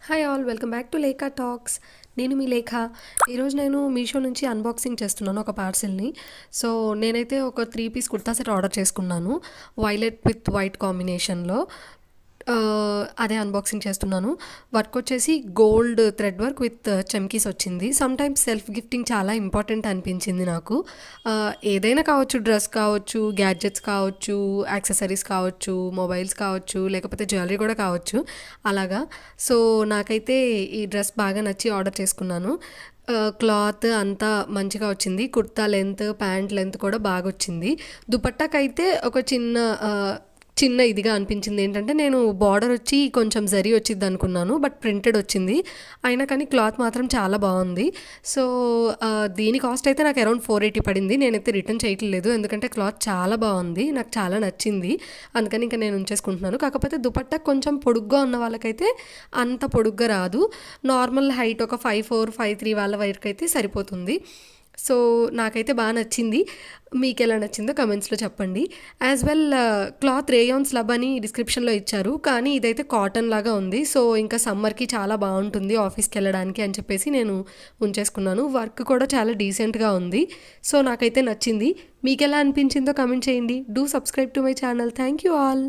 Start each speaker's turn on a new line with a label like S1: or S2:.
S1: Hi all, welcome back to Lekha talks. నేను మీ లేఖ. ఈరోజు నేను మీషో నుంచి అన్బాక్సింగ్ చేస్తున్నాను ఒక పార్సిల్ని. సో నేనైతే ఒక 3 పీస్ కుర్తా సెట్ ఆర్డర్ చేసుకున్నాను, వైలెట్ విత్ వైట్ కాంబినేషన్లో. అదే అన్బాక్సింగ్ చేస్తున్నాను. వర్క్ వచ్చేసి గోల్డ్ థ్రెడ్ వర్క్ విత్ చమ్కీస్ వచ్చింది. సమ్టైమ్స్ సెల్ఫ్ గిఫ్టింగ్ చాలా ఇంపార్టెంట్ అనిపించింది నాకు. ఏదైనా కావచ్చు, డ్రెస్ కావచ్చు, గ్యాడ్జెట్స్ కావచ్చు, యాక్సెసరీస్ కావచ్చు, మొబైల్స్ కావచ్చు, లేకపోతే జ్యువెలరీ కూడా కావచ్చు అలాగా. సో నాకైతే ఈ డ్రెస్ బాగా నచ్చి ఆర్డర్ చేసుకున్నాను. క్లాత్ అంతా మంచిగా వచ్చింది. కుర్తా లెంత్, ప్యాంట్ లెంత్ కూడా బాగా వచ్చింది. దుపట్టాకైతే ఒక చిన్న ఇదిగా అనిపించింది. ఏంటంటే నేను బార్డర్ వచ్చి కొంచెం జరీ వచ్చింది అనుకున్నాను, బట్ ప్రింటెడ్ వచ్చింది. అయినా కానీ క్లాత్ మాత్రం చాలా బాగుంది. సో దీని కాస్ట్ అయితే నాకు అరౌండ్ 480 పడింది. నేనైతే రిటర్న్ చేయట్లేదు, ఎందుకంటే క్లాత్ చాలా బాగుంది, నాకు చాలా నచ్చింది. అందుకని ఇంకా నేను ఉంచేసుకుంటున్నాను. కాకపోతే దుపట్టా కొంచెం పొడుగ్గా ఉన్న వాళ్ళకైతే అంత పొడుగ్గా రాదు. నార్మల్ హైట్ ఒక 5'4", 5'3" వాళ్ళ వరకు అయితే సరిపోతుంది. సో నాకైతే బాగా నచ్చింది. మీకు ఎలా నచ్చిందో కమెంట్స్లో చెప్పండి. As well cloth rayon slub అని డిస్క్రిప్షన్లో ఇచ్చారు, కానీ ఇదైతే కాటన్ లాగా ఉంది. సో ఇంకా సమ్మర్కి చాలా బాగుంటుంది ఆఫీస్కి వెళ్ళడానికి అని చెప్పేసి నేను ఉంచేసుకున్నాను. వర్క్ కూడా చాలా డీసెంట్గా ఉంది. సో నాకైతే నచ్చింది. మీకు ఎలా అనిపించిందో కమెంట్ చేయండి. Do subscribe to my channel. Thank you all.